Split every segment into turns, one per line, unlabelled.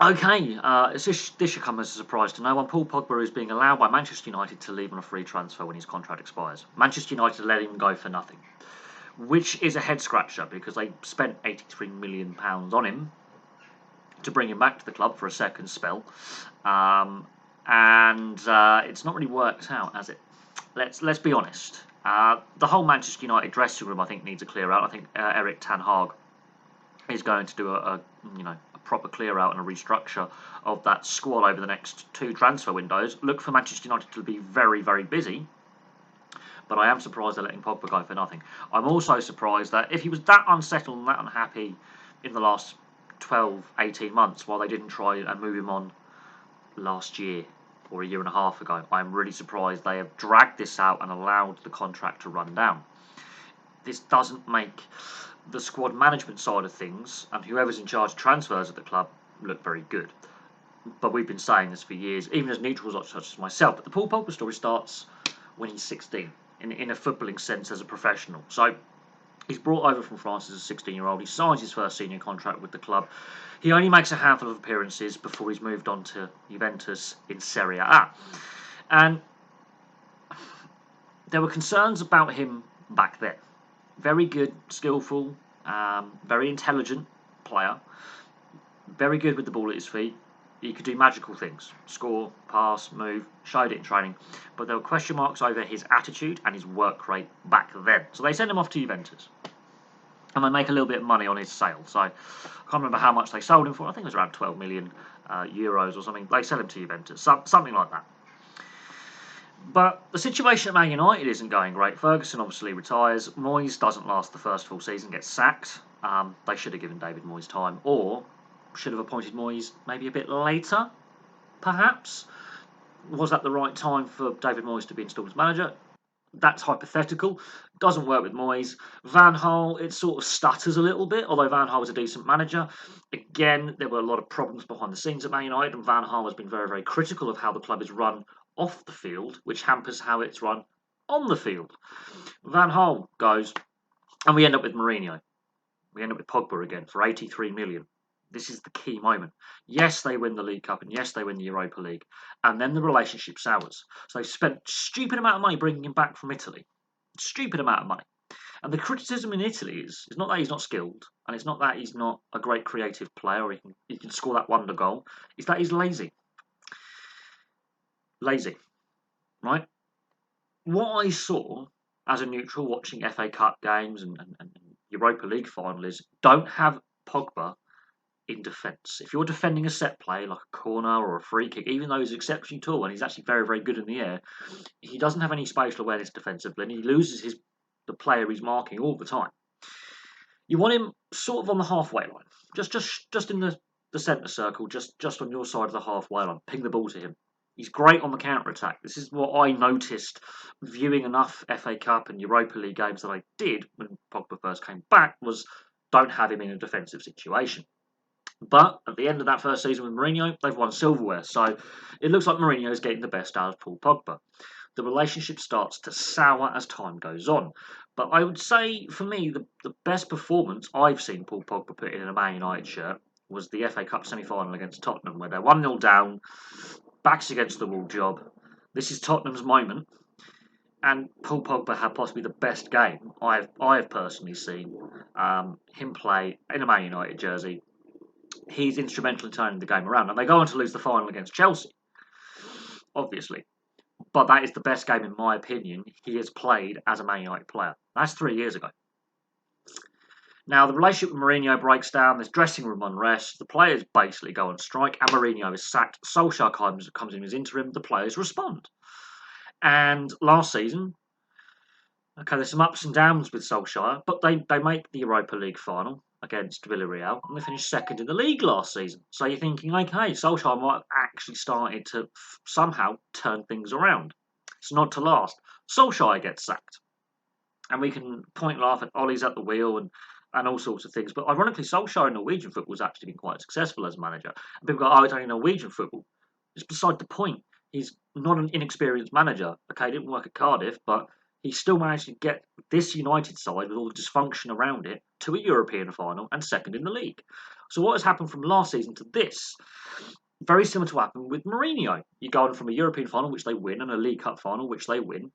Okay, this should come as a surprise to no one. Paul Pogba is being allowed by Manchester United to leave on a free transfer when his contract expires. Manchester United let him go for nothing, which is a head scratcher because they spent £83 million on him to bring him back to the club for a second spell, and it's not really worked out, has it? Let's be honest. The whole Manchester United dressing room, I think, needs a clear out. I think Eric Ten Hag is going to do a proper clear out and a restructure of that squad over the next two transfer windows. Look for Manchester United to be very, very busy. But I am surprised they're letting Pogba go for nothing. I'm also surprised that if he was that unsettled and that unhappy in the last 12, 18 months, while they didn't try and move him on last year or a year and a half ago, I'm really surprised they have dragged this out and allowed the contract to run down. This doesn't make the squad management side of things and whoever's in charge of transfers at the club look very good. But we've been saying this for years, even as neutrals such as myself. But the Paul Pogba story starts when he's 16, in a footballing sense as a professional. So he's brought over from France as a 16-year-old. He signs his first senior contract with the club. He only makes a handful of appearances before he's moved on to Juventus in Serie A. And there were concerns about him back then. Very good, skillful, very intelligent player. Very good with the ball at his feet. He could do magical things. Score, pass, move, showed it in training. But there were question marks over his attitude and his work rate back then. So they sent him off to Juventus. And they make a little bit of money on his sale. So I can't remember how much they sold him for. I think it was around 12 million euros or something. They sell him to Juventus. Something like that. But the situation at Man United isn't going great. Ferguson obviously retires. Moyes doesn't last the first full season, gets sacked. They should have given David Moyes time, or should have appointed Moyes maybe a bit later, perhaps. Was that the right time for David Moyes to be installed as manager? That's hypothetical. Doesn't work with Moyes. Van Gaal, it sort of stutters a little bit, although Van Gaal was a decent manager. Again, there were a lot of problems behind the scenes at Man United, and Van Gaal has been very, very critical of how the club is run off the field, which hampers how it's run on the field. Van Gaal goes, and we end up with Mourinho. We end up with Pogba again for 83 million. This is the key moment. Yes, they win the League Cup, and yes, they win the Europa League, and then the relationship sours. So they've spent a stupid amount of money bringing him back from Italy. Stupid amount of money. And the criticism in Italy is not that he's not skilled, and it's not that he's not a great creative player, or he can score that wonder goal. It's that he's lazy. Lazy, right? What I saw as a neutral watching FA Cup games and Europa League final is don't have Pogba in defence. If you're defending a set play like a corner or a free kick, even though he's exceptionally tall and he's actually very, very good in the air, he doesn't have any spatial awareness defensively and he loses the player he's marking all the time. You want him sort of on the halfway line, just in the centre circle, just on your side of the halfway line. Ping the ball to him. He's great on the counter-attack. This is what I noticed viewing enough FA Cup and Europa League games that I did when Pogba first came back, was don't have him in a defensive situation. But at the end of that first season with Mourinho, they've won silverware. So it looks like Mourinho is getting the best out of Paul Pogba. The relationship starts to sour as time goes on. But I would say, for me, the best performance I've seen Paul Pogba put in a Man United shirt was the FA Cup semi-final against Tottenham, where they're 1-0 down, backs against the wall job. This is Tottenham's moment. And Paul Pogba had possibly the best game I've personally seen him play in a Man United jersey. He's instrumental in turning the game around. And they go on to lose the final against Chelsea, obviously. But that is the best game, in my opinion, he has played as a Man United player. That's 3 years ago. Now, the relationship with Mourinho breaks down. There's dressing room unrest. The players basically go on strike, and Mourinho is sacked. Solskjaer comes in as interim. The players respond. And last season, okay, there's some ups and downs with Solskjaer, but they make the Europa League final against Villarreal, and they finished second in the league last season. So you're thinking, okay, Solskjaer might have actually started to somehow turn things around. It's not to last. Solskjaer gets sacked. And we can point and laugh at Ollie's at the wheel and all sorts of things. But ironically, Solskjaer in Norwegian football has actually been quite successful as manager. And people go, oh, it's only Norwegian football. It's beside the point. He's not an inexperienced manager. Okay, he didn't work at Cardiff, but he still managed to get this United side, with all the dysfunction around it, to a European final and second in the league. So what has happened from last season to this? Very similar to what happened with Mourinho. You go on from a European final, which they win, and a League Cup final, which they win,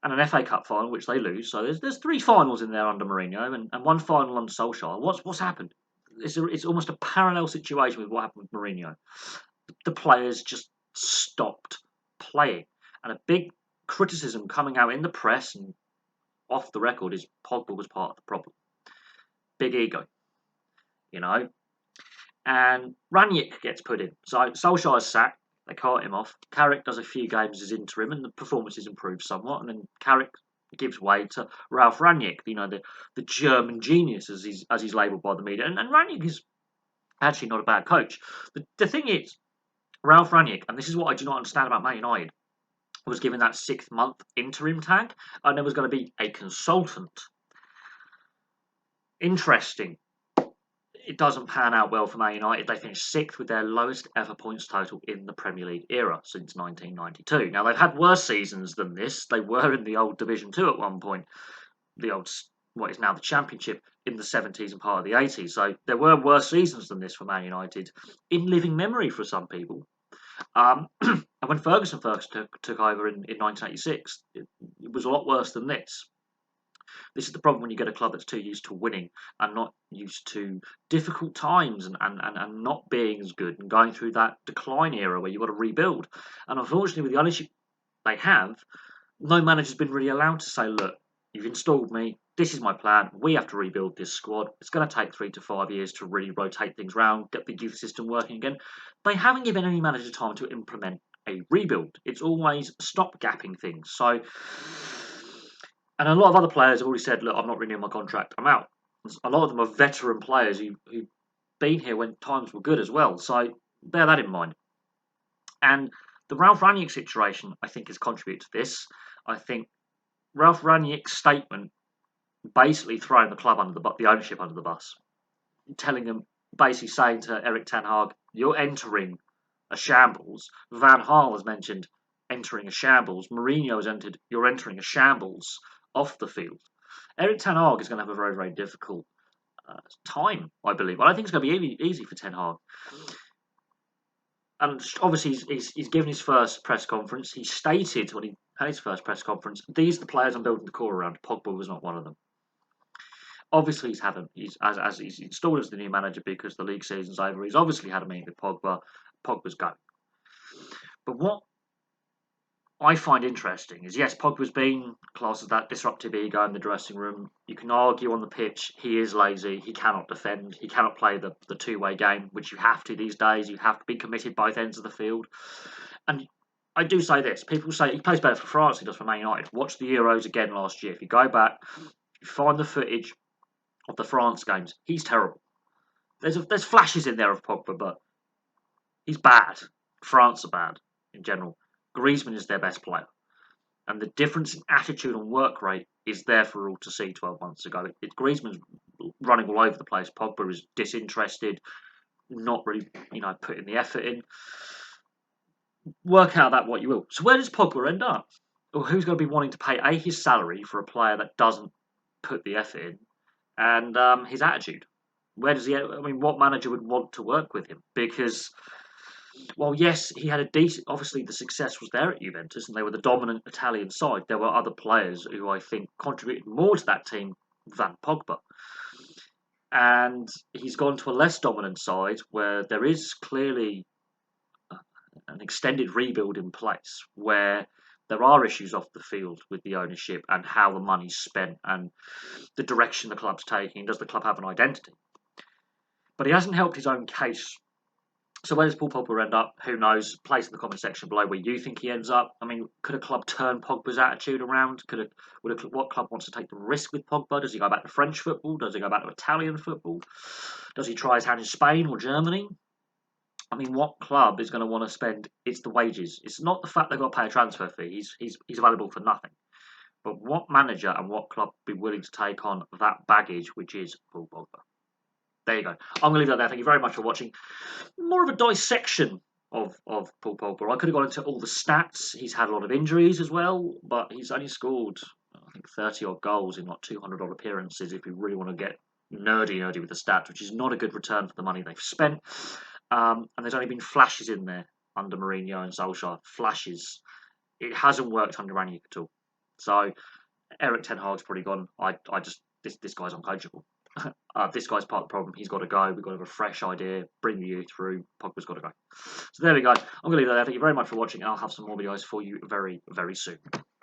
and an FA Cup final, which they lose. So there's 3 finals in there under Mourinho, and 1 final under Solskjaer. What's happened? It's almost a parallel situation with what happened with Mourinho. The players just stopped playing, and a big criticism coming out in the press and off the record is Pogba was part of the problem. Big ego, you know. And Ranić gets put in. So Solskjaer's sacked. They cart him off. Carrick does a few games as interim, and the performances improve somewhat. And then Carrick gives way to Ralf Ranić, the German genius, as he's labelled by the media. And Ranić is actually not a bad coach. The thing is, Ralf Ranić, and this is what I do not understand about Man United, was given that 6-month interim tag, and there was going to be a consultant. Interesting. It doesn't pan out well for Man United. They finished 6th with their lowest ever points total in the Premier League era since 1992. Now, they've had worse seasons than this. They were in the old Division 2 at one point, what is now the Championship, in the 70s and part of the 80s. So there were worse seasons than this for Man United in living memory for some people. And when Ferguson first took over in 1986, it was a lot worse than this. This is the problem when you get a club that's too used to winning and not used to difficult times and not being as good and going through that decline era where you've got to rebuild. And unfortunately, with the ownership they have, no manager's been really allowed to say, look, you've installed me, this is my plan, we have to rebuild this squad. It's going to take 3 to 5 years to really rotate things around, get the youth system working again. They haven't given any manager time to implement a rebuild. It's always stop-gapping things. So, and a lot of other players have already said, look, I'm not renewing my contract, I'm out. A lot of them are veteran players who've been here when times were good as well. So bear that in mind. And the Ralf Ranić situation, I think, has contributed to this. I think Ralf Ranić's statement basically throwing the club under the ownership under the bus, telling them, basically saying to Erik ten Hag, you're entering a shambles. Van Gaal has mentioned entering a shambles. Mourinho has entered, you're entering a shambles off the field. Erik ten Hag is going to have a very, very difficult time, I believe. I don't think it's going to be easy for Ten Hag. And obviously, he's given his first press conference. He stated when he had his first press conference, these are the players I'm building the core around. Pogba was not one of them. Obviously, he's installed as the new manager because the league season's over. He's obviously had a meeting with Pogba. Pogba's going. But what I find interesting is, yes, Pogba's been classed as that disruptive ego in the dressing room. You can argue on the pitch, he is lazy, he cannot defend, he cannot play the two-way game, which you have to these days. You have to be committed both ends of the field. And I do say this, people say he plays better for France than he does for Man United. Watch the Euros again last year. If you go back, you find the footage of the France games, he's terrible. There's flashes in there of Pogba, but he's bad. France are bad in general. Griezmann is their best player. And the difference in attitude and work rate is there for all to see 12 months ago. Griezmann's running all over the place. Pogba is disinterested, not really, putting the effort in. Work out that what you will. So where does Pogba end up? Or who's going to be wanting to pay his salary for a player that doesn't put the effort in, and his attitude? Where does he? What manager would want to work with him? Because, well, yes, he had a decent. Obviously, the success was there at Juventus, and they were the dominant Italian side. There were other players who I think contributed more to that team than Pogba. And he's gone to a less dominant side where there is clearly an extended rebuild in place, where there are issues off the field with the ownership and how the money's spent and the direction the club's taking. Does the club have an identity? But he hasn't helped his own case. So where does Paul Pogba end up? Who knows? Place in the comment section below where you think he ends up. Could a club turn Pogba's attitude around? What club wants to take the risk with Pogba? Does he go back to French football? Does he go back to Italian football? Does he try his hand in Spain or Germany? What club is going to want to spend? It's the wages. It's not the fact they've got to pay a transfer fee. He's available for nothing. But what manager and what club would be willing to take on that baggage, which is Paul Pogba? There you go. I'm going to leave that there. Thank you very much for watching. More of a dissection of Paul Pogba. I could have gone into all the stats. He's had a lot of injuries as well, but he's only scored, I think, 30 odd goals in 200 odd appearances if you really want to get nerdy with the stats, which is not a good return for the money they've spent. And there's only been flashes in there under Mourinho and Solskjaer. Flashes. It hasn't worked under Ranić at all. So Eric Ten Hag's probably gone. This guy's uncoachable. This guy's part of the problem. He's got to go. We've got to have a fresh idea. Bring the youth through. Pogba's got to go. So there we go. I'm going to leave that there. Thank you very much for watching, and I'll have some more videos for you very, very soon.